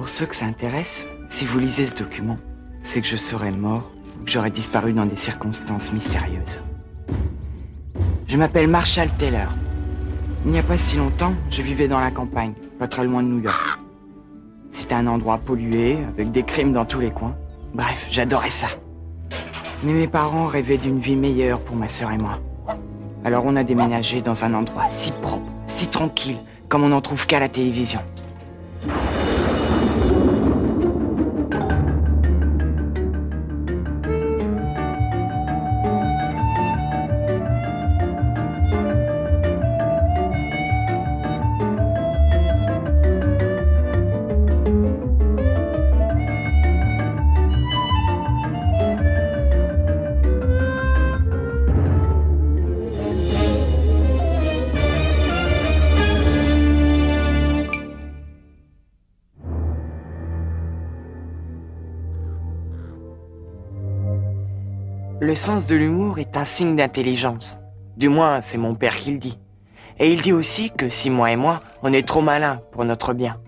Pour ceux que ça intéresse, si vous lisez ce document, c'est que je serais mort ou que j'aurais disparu dans des circonstances mystérieuses. Je m'appelle Marshall Taylor. Il n'y a pas si longtemps, je vivais dans la campagne, pas très loin de New York. C'était un endroit pollué, avec des crimes dans tous les coins. Bref, j'adorais ça. Mais mes parents rêvaient d'une vie meilleure pour ma sœur et moi. Alors on a déménagé dans un endroit si propre, si tranquille, comme on n'en trouve qu'à la télévision. Le sens de l'humour est un signe d'intelligence. Du moins, c'est mon père qui le dit. Et il dit aussi que Simon et moi, on est trop malins pour notre bien.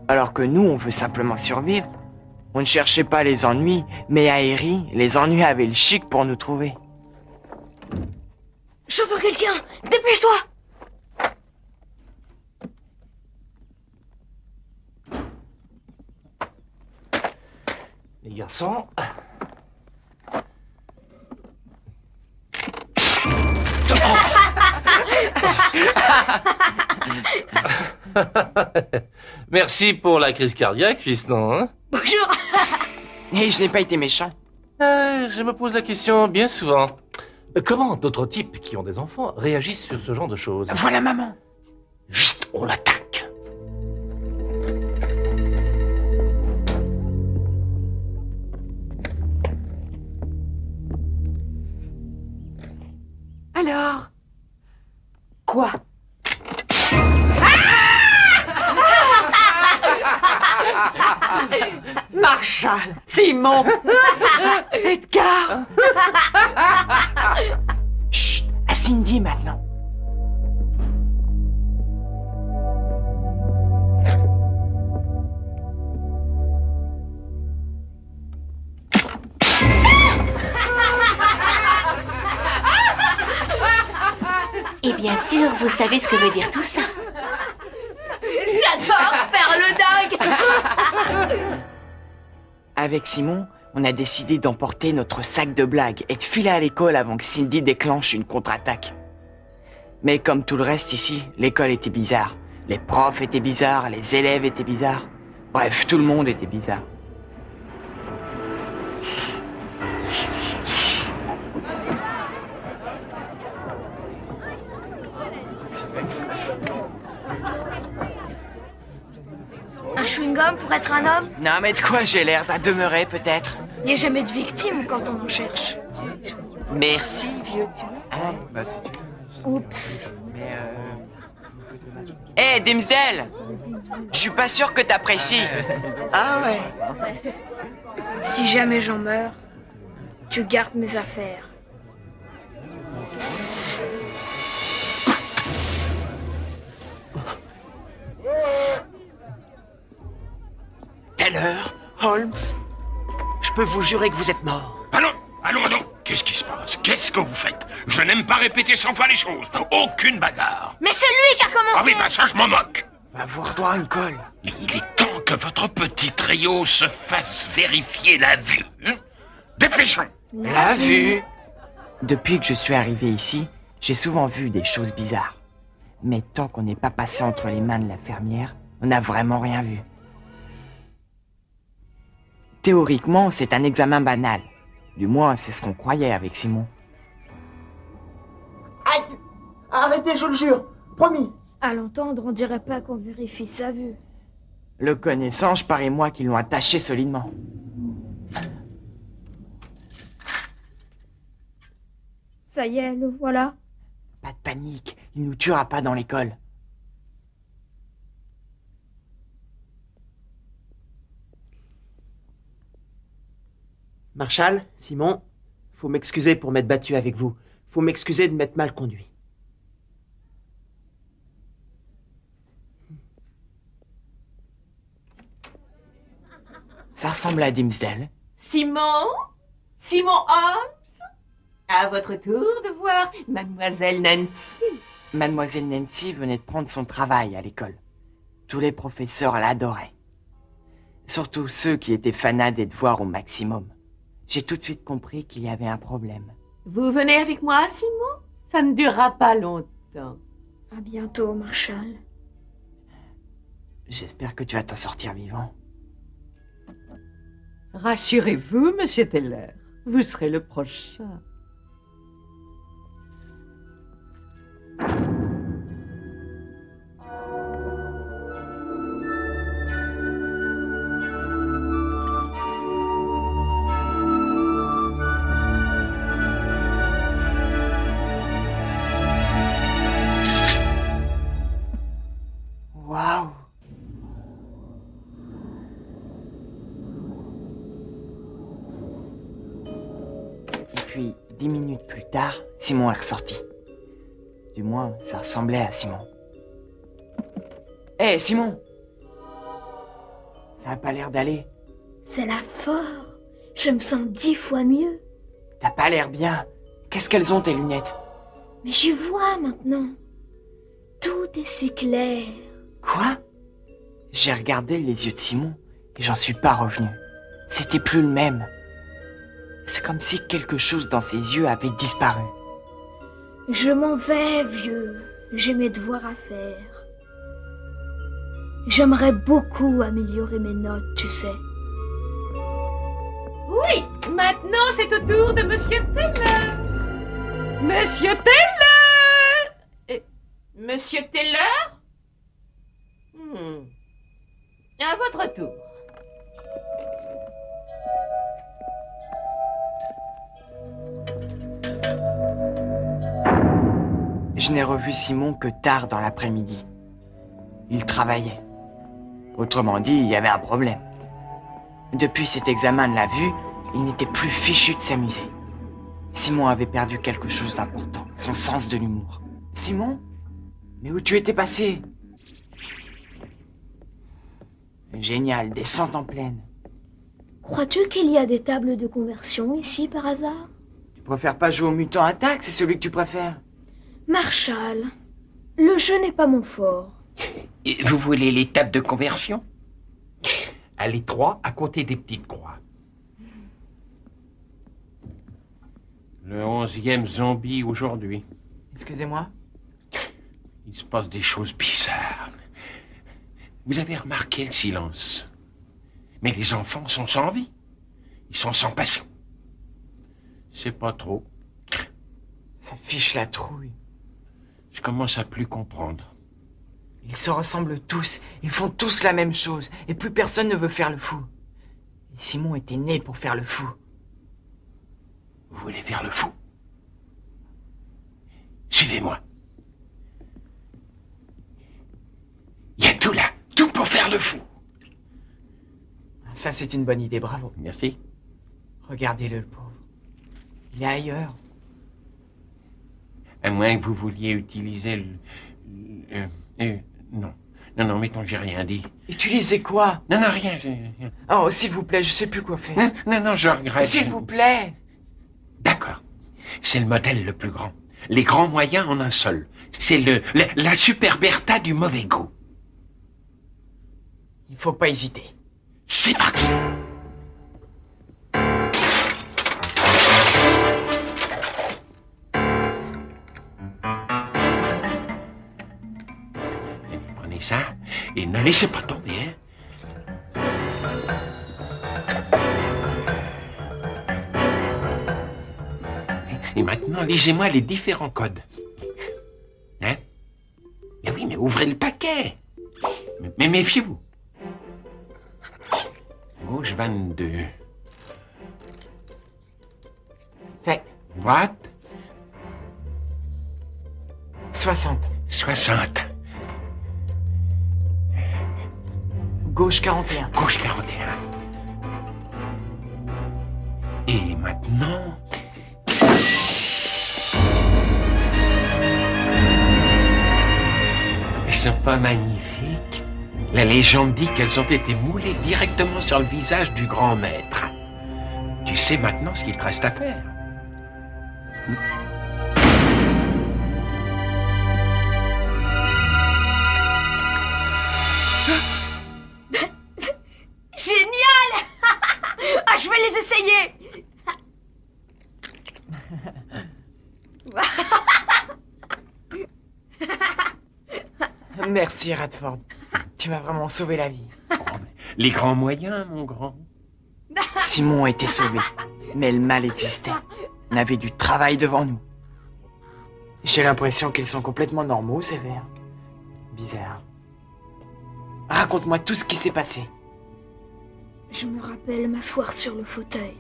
Alors que nous, on veut simplement survivre. On ne cherchait pas les ennuis, mais à Erie, les ennuis avaient le chic pour nous trouver. J'entends quelqu'un! Dépêche-toi! Les garçons... Merci pour la crise cardiaque, fiston, hein? Bonjour! Et je n'ai pas été méchant. Je me pose la question bien souvent. Comment d'autres types qui ont des enfants réagissent sur ce genre de choses? Voilà maman! Vite, on l'attaque! Alors? Quoi? Marshall, Simon, Edgar. Chut! À Cindy maintenant. Et bien sûr, vous savez ce que veut dire tout ça. J'adore faire le dingue! Avec Simon, on a décidé d'emporter notre sac de blagues et de filer à l'école avant que Cindy déclenche une contre-attaque. Mais comme tout le reste ici, l'école était bizarre. Les profs étaient bizarres, les élèves étaient bizarres. Bref, tout le monde était bizarre. Un chewing-gum pour être un homme? Non mais de quoi j'ai l'air d'un demeuré peut-être? Il n'y a jamais de victime quand on en cherche. Merci vieux. Oups. Hé Dimsdale! Je suis pas sûr que t'apprécies. Ah ouais? Si jamais j'en meurs, tu gardes mes affaires. Taylor, Holmes, je peux vous jurer que vous êtes morts. Allons, allons, allons. Qu'est-ce qui se passe? Qu'est-ce que vous faites? Je n'aime pas répéter 100 fois les choses. Aucune bagarre. Mais c'est lui qui a commencé! Ah oui, bah ça, je m'en moque. Va vous redoire une colle. Mais il est temps que votre petit trio se fasse vérifier la vue. Hein? Dépêchons. La vue. Depuis que je suis arrivé ici, j'ai souvent vu des choses bizarres. Mais tant qu'on n'est pas passé entre les mains de la fermière, on n'a vraiment rien vu. Théoriquement, c'est un examen banal. Du moins, c'est ce qu'on croyait avec Simon. Aïe! Arrêtez, je le jure, promis. À l'entendre, on dirait pas qu'on vérifie sa vue. Le connaissant, je parie moi qu'ils l'ont attaché solidement. Ça y est, le voilà. Pas de panique, il nous tuera pas dans l'école. Marshall, Simon, faut m'excuser pour m'être battu avec vous. Faut m'excuser de m'être mal conduit. Ça ressemble à Dimsdale. Simon? Simon Holmes? À votre tour de voir Mademoiselle Nancy. Mademoiselle Nancy venait de prendre son travail à l'école. Tous les professeurs l'adoraient. Surtout ceux qui étaient fanats des devoirs au maximum. J'ai tout de suite compris qu'il y avait un problème. Vous venez avec moi, Simon? Ça ne durera pas longtemps. À bientôt, Marshall. J'espère que tu vas t'en sortir vivant. Rassurez-vous, Monsieur Teller, vous serez le prochain. Waouh! Et puis, 10 minutes plus tard, Simon est ressorti. Du moins, ça ressemblait à Simon. Hé, Simon! Ça a pas l'air d'aller. C'est la fort. Je me sens 10 fois mieux. T'as pas l'air bien. Qu'est-ce qu'elles ont, tes lunettes? Mais j'y vois maintenant. Tout est si clair. Quoi? J'ai regardé les yeux de Simon et j'en suis pas revenu. C'était plus le même. C'est comme si quelque chose dans ses yeux avait disparu. Je m'en vais, vieux. J'ai mes devoirs à faire. J'aimerais beaucoup améliorer mes notes, tu sais. Oui, maintenant c'est au tour de Monsieur Teller. Monsieur Teller! Monsieur Teller? À votre tour. Je n'ai revu Simon que tard dans l'après-midi. Il travaillait. Autrement dit, il y avait un problème. Depuis cet examen de la vue, il n'était plus fichu de s'amuser. Simon avait perdu quelque chose d'important, son sens de l'humour. Simon? Mais où tu étais passé? Génial, descente en pleine. Crois-tu qu'il y a des tables de conversion ici par hasard? Tu préfères pas jouer au mutant attaque, c'est celui que tu préfères. Marshall, le jeu n'est pas mon fort. Et vous voulez les tables de conversion? Allez 3 à côté des petites croix. Le 11e zombie aujourd'hui. Excusez-moi? Il se passe des choses bizarres. Vous avez remarqué le silence. Mais les enfants sont sans vie. Ils sont sans passion. C'est pas trop. Ça fiche la trouille. Je commence à plus comprendre. Ils se ressemblent tous, ils font tous la même chose, et plus personne ne veut faire le fou. Et Simon était né pour faire le fou. Vous voulez faire le fou? Suivez-moi. Il y a tout là, tout pour faire le fou. Ça, c'est une bonne idée, bravo. Merci. Regardez-le, le pauvre. Il est ailleurs. À moins que vous vouliez utiliser le... Non, mettons que j'ai rien dit. Utilisez quoi? Non, rien. Oh, s'il vous plaît, je sais plus quoi faire. Non, je regrette. S'il vous plaît. D'accord. C'est le modèle le plus grand. Les grands moyens en un seul. C'est la Super Bertha du mauvais goût. Il faut pas hésiter. C'est parti. Prenez ça et ne laissez pas tomber, hein. Et maintenant, lisez-moi les différents codes. Hein? Mais oui, mais ouvrez le paquet. Mais méfiez-vous. Gauche 22. Fait. Droite 60. 60. Gauche 41. Gauche 41. Et maintenant... Ils sont pas magnifiques? La légende dit qu'elles ont été moulées directement sur le visage du grand maître. Tu sais maintenant ce qu'il te reste à faire. Génial. Ah, je vais les essayer. Merci, Radford. Tu m'as vraiment sauvé la vie. Les grands moyens, mon grand. Simon était sauvé, mais le mal existait. On avait du travail devant nous. J'ai l'impression qu'ils sont complètement normaux, ces vers. Bizarre. Raconte-moi tout ce qui s'est passé. Je me rappelle m'asseoir sur le fauteuil.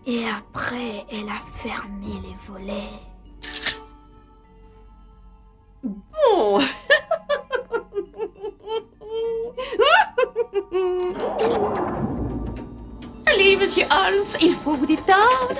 Et après, elle a fermé les volets. Bon. Allez, monsieur Holmes, il faut vous détendre.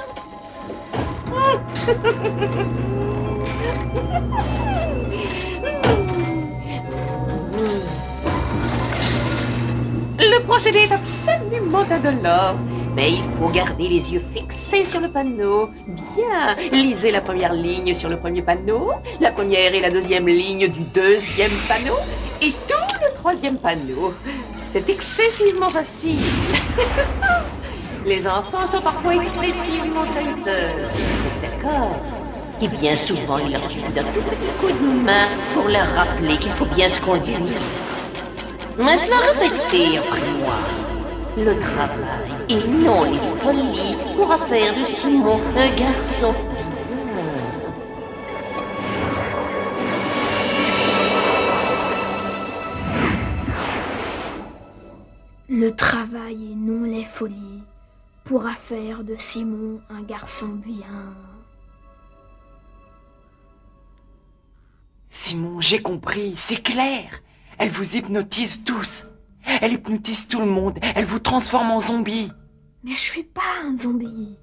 Le procédé est absolument indolore, mais il faut garder les yeux fixés sur le panneau. Bien, lisez la première ligne sur le premier panneau, la première et la deuxième ligne du deuxième panneau, et tout le troisième panneau. C'est excessivement facile. Les enfants sont parfois excessivement chahutés. Vous êtes d'accord? Et bien souvent, il leur suffit d'un tout petit coup de main pour leur rappeler qu'il faut bien se conduire. Maintenant, répétez après moi. Le travail et non les folies pourra faire de Simon un garçon. Le travail et non les folies pourra faire de Simon un garçon bien. Simon, j'ai compris, c'est clair. Elle vous hypnotise tous. Elle hypnotise tout le monde. Elle vous transforme en zombie. Mais je suis pas un zombie.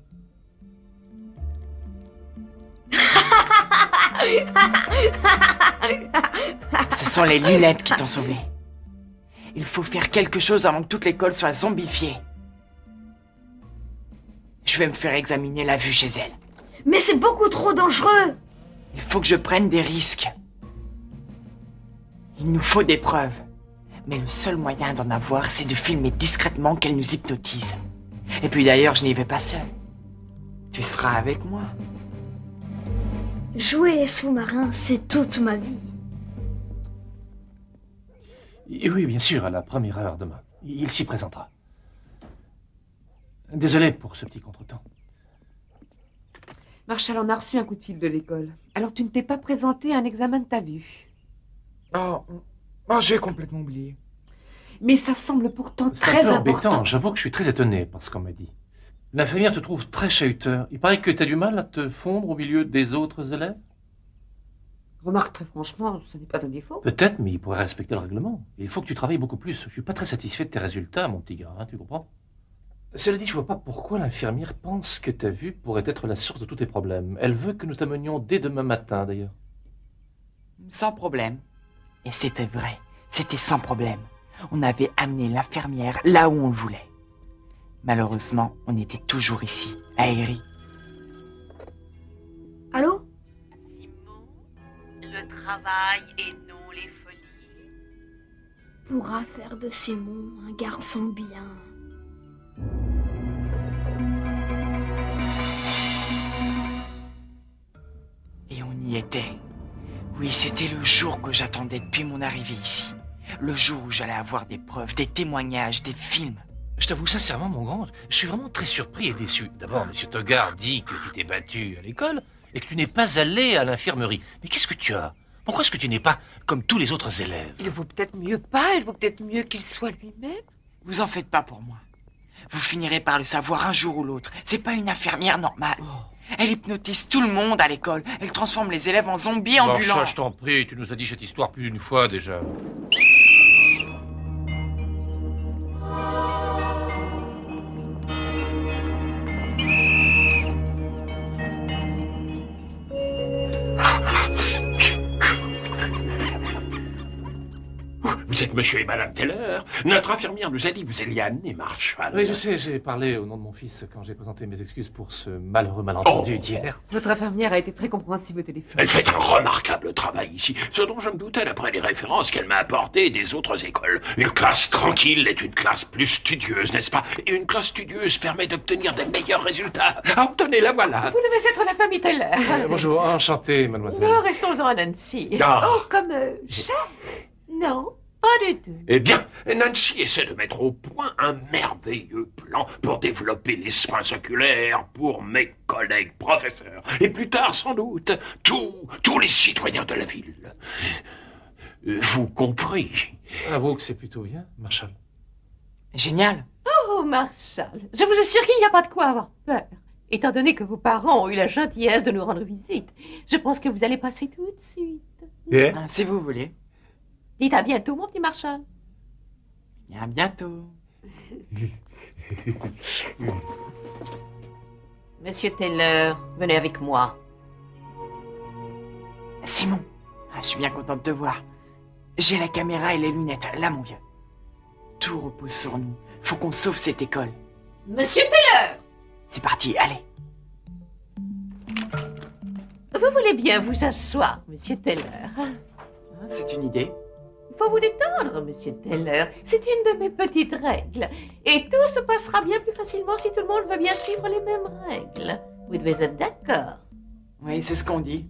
Ce sont les lunettes qui t'ont sauvé. Il faut faire quelque chose avant que toute l'école soit zombifiée. Je vais me faire examiner la vue chez elle. Mais c'est beaucoup trop dangereux. Il faut que je prenne des risques. Il nous faut des preuves. Mais le seul moyen d'en avoir, c'est de filmer discrètement qu'elle nous hypnotise. Et puis d'ailleurs, je n'y vais pas seul. Tu seras avec moi. Jouer sous-marin, c'est toute ma vie. Oui, bien sûr, à la première heure demain. Il s'y présentera. Désolé pour ce petit contretemps. Marshall, on a reçu un coup de fil de l'école. Alors tu ne t'es pas présenté à un examen de ta vue. Oh, j'ai complètement oublié. Mais ça semble pourtant C'est très un peu important. embêtant, j'avoue que je suis très étonné par ce qu'on m'a dit. L'infirmière te trouve très chahuteur. Il paraît que tu as du mal à te fondre au milieu des autres élèves. Remarque, très franchement, ce n'est pas un défaut. Peut-être, mais il pourrait respecter le règlement. Il faut que tu travailles beaucoup plus. Je suis pas très satisfait de tes résultats, mon petit gars, hein, tu comprends? Cela dit, je vois pas pourquoi l'infirmière pense que ta vue pourrait être la source de tous tes problèmes. Elle veut que nous t'amenions dès demain matin, d'ailleurs. Sans problème. Et c'était vrai. C'était sans problème. On avait amené l'infirmière là où on le voulait. Malheureusement, on était toujours ici, à Erie. Allô? Simon, le travail et non les folies. Pourra faire de Simon un garçon bien. Et on y était. Oui, c'était le jour que j'attendais depuis mon arrivée ici. Le jour où j'allais avoir des preuves, des témoignages, des films. Je t'avoue sincèrement, mon grand, je suis vraiment très surpris et déçu. D'abord, M. Togard dit que tu t'es battu à l'école et que tu n'es pas allé à l'infirmerie. Mais qu'est-ce que tu as? Pourquoi est-ce que tu n'es pas comme tous les autres élèves? Il vaut peut-être mieux pas, il vaut peut-être mieux qu'il soit lui-même. Vous en faites pas pour moi. Vous finirez par le savoir un jour ou l'autre. C'est pas une infirmière normale. Elle hypnotise tout le monde à l'école. Elle transforme les élèves en zombies ambulants. Marshall, je t'en prie, tu nous as dit cette histoire plus d'une fois déjà. Vous êtes monsieur et madame Teller. Notre infirmière nous a dit que vous alliez amener Marshall. Oui, je sais, j'ai parlé au nom de mon fils quand j'ai présenté mes excuses pour ce malheureux malentendu d'hier. Votre infirmière a été très compréhensive au téléphone. Elle fait un remarquable travail ici, ce dont je me doutais d'après les références qu'elle m'a apportées des autres écoles. Une classe tranquille est une classe plus studieuse, n'est-ce pas? Et une classe studieuse permet d'obtenir des meilleurs résultats. Ah, tenez, la voilà. Vous devez être la famille Teller. Bonjour, enchanté, mademoiselle. Non, restons-en à Nancy. Ah. Oh, comme chat. Non, pas du tout. Eh bien, Nancy essaie de mettre au point un merveilleux plan pour développer les soins oculaires pour mes collègues professeurs. Et plus tard, sans doute, tous les citoyens de la ville. Vous compris? Avoue que c'est plutôt bien, Marshall. Génial. Oh, Marshall, je vous assure qu'il n'y a pas de quoi avoir peur. Étant donné que vos parents ont eu la gentillesse de nous rendre visite, je pense que vous allez passer tout de suite. Si vous voulez. Dites à bientôt, mon petit Marshall. Et à bientôt. Monsieur Teller, venez avec moi. Simon, je suis bien contente de te voir. J'ai la caméra et les lunettes, là mon vieux. Tout repose sur nous. Faut qu'on sauve cette école. Monsieur Teller! C'est parti, allez. Vous voulez bien vous asseoir, monsieur Teller? C'est une idée. Il faut vous détendre, monsieur Teller. C'est une de mes petites règles. Et tout se passera bien plus facilement si tout le monde veut bien suivre les mêmes règles. Vous devez être d'accord. Oui, c'est ce qu'on dit.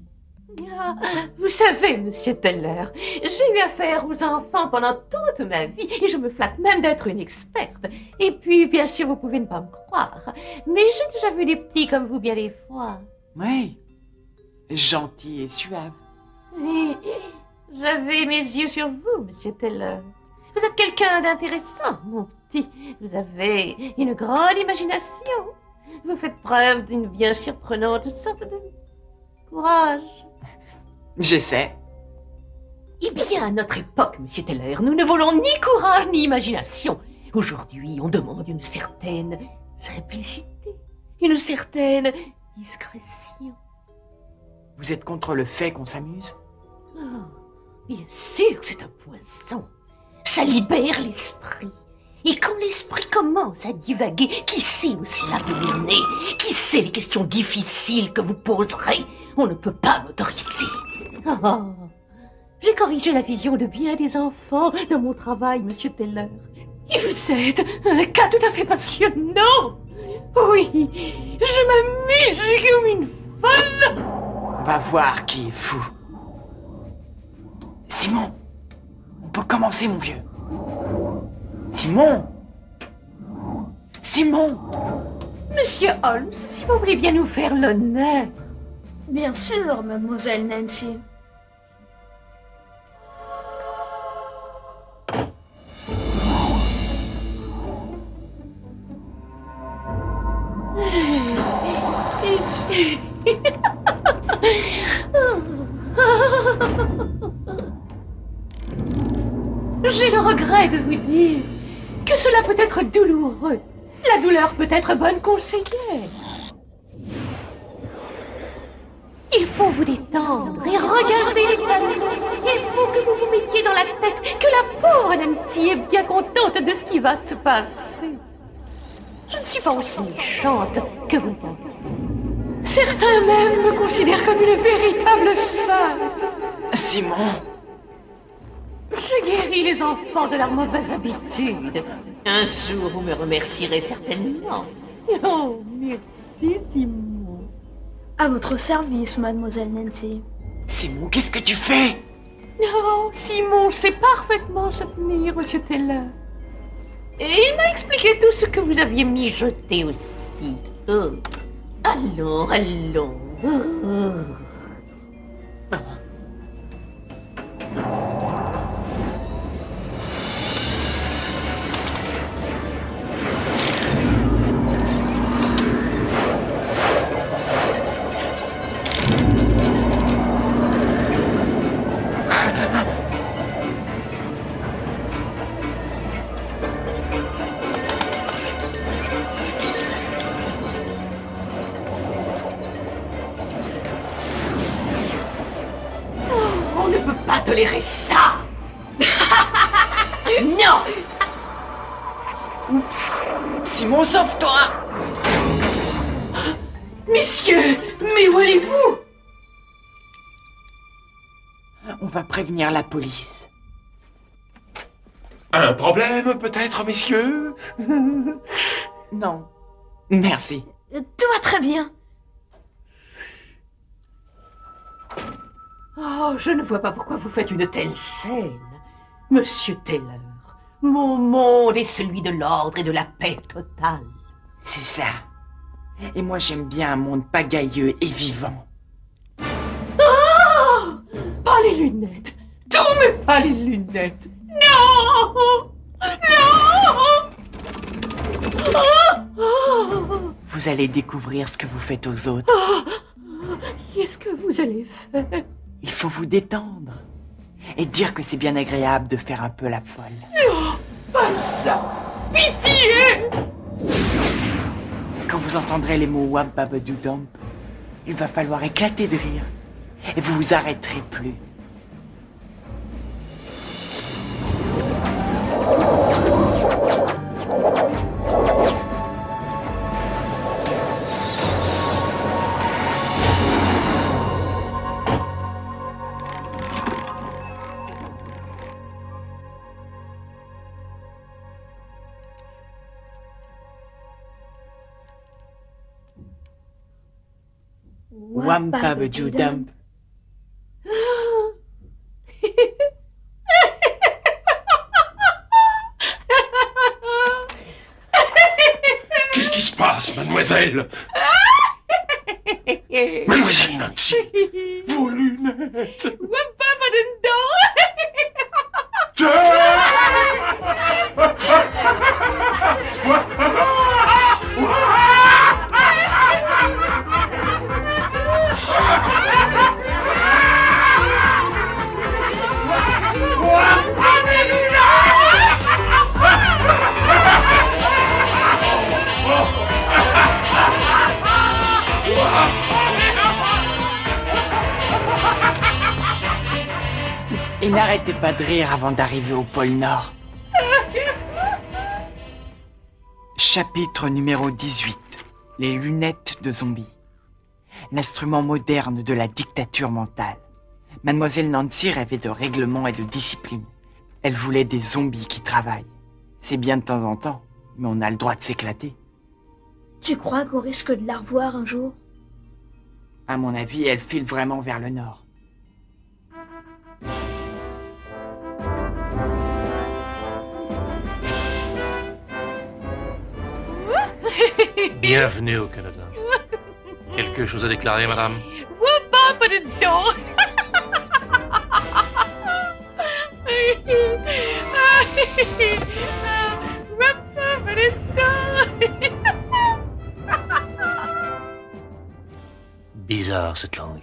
Ah, vous savez, monsieur Teller, j'ai eu affaire aux enfants pendant toute ma vie et je me flatte même d'être une experte. Et puis, bien sûr, vous pouvez ne pas me croire, mais j'ai déjà vu des petits comme vous bien des fois. Oui. Gentil et suave. Et j'avais mes yeux sur vous, monsieur Teller. Vous êtes quelqu'un d'intéressant, mon petit. Vous avez une grande imagination. Vous faites preuve d'une bien surprenante sorte de courage. J'essaie. Eh bien, à notre époque, monsieur Teller, nous ne voulons ni courage ni imagination. Aujourd'hui, on demande une certaine simplicité, une certaine discrétion. Vous êtes contre le fait qu'on s'amuse? Oh, bien sûr, c'est un poison. Ça libère l'esprit. Et quand l'esprit commence à divaguer, qui sait où cela peut vous mener? Qui sait les questions difficiles que vous poserez? On ne peut pas m'autoriser. Oh, j'ai corrigé la vision de bien des enfants dans mon travail, monsieur Teller. Et vous êtes un cas tout à fait passionnant. Oui, je m'amuse comme une folle. On va voir qui est fou. Simon, on peut commencer, mon vieux. Simon! Simon! Monsieur Holmes, si vous voulez bien nous faire l'honneur. Bien sûr, mademoiselle Nancy. J'ai le regret de vous dire que cela peut être douloureux. La douleur peut être bonne conseillère. Il faut vous détendre et regarder les cadeaux. Il faut que vous vous mettiez dans la tête que la pauvre Nancy est bien contente de ce qui va se passer. Je ne suis pas aussi méchante que vous pensez. Certains même me considèrent comme une véritable sainte. Simon! Je guéris les enfants de leurs mauvaises habitudes. Un jour, vous me remercierez certainement. Oh, merci, Simon. À votre service, mademoiselle Nancy. Simon, qu'est-ce que tu fais? Non, Simon sait parfaitement se tenir, monsieur Teller. Et il m'a expliqué tout ce que vous aviez mijoté aussi. Oh. Allons, allons. Oh. On ne peut pas tolérer ça. Simon, sauve-toi! Messieurs, mais où allez-vous? On va prévenir la police. Un problème, peut-être, messieurs? Non. Merci. Tout va très bien. Oh, je ne vois pas pourquoi vous faites une telle scène. Monsieur Taylor, mon monde est celui de l'ordre et de la paix totale. C'est ça. Et moi, j'aime bien un monde pagailleux et vivant. Oh! Pas les lunettes. Tout mais pas les lunettes. Non! Non! Oh! Oh! Vous allez découvrir ce que vous faites aux autres. Qu'est-ce que vous allez faire? Il faut vous détendre. Et dire que c'est bien agréable de faire un peu la folle. Oh, pas ça! Pitié! Quand vous entendrez les mots Wap Babadoo Dump, il va falloir éclater de rire. Et vous vous arrêterez plus. Wam Babadoo Dump. Qu'est-ce qui se passe, mademoiselle? Mademoiselle Nancy, vos lunettes. Et n'arrêtez pas de rire avant d'arriver au pôle Nord. Chapitre numéro 18. Les lunettes de zombies. L'instrument moderne de la dictature mentale. Mademoiselle Nancy rêvait de règlement et de discipline. Elle voulait des zombies qui travaillent. C'est bien de temps en temps, mais on a le droit de s'éclater. Tu crois qu'on risque de la revoir un jour? À mon avis, elle file vraiment vers le Nord. Bienvenue au Canada. Quelque chose à déclarer, madame? Bizarre cette langue.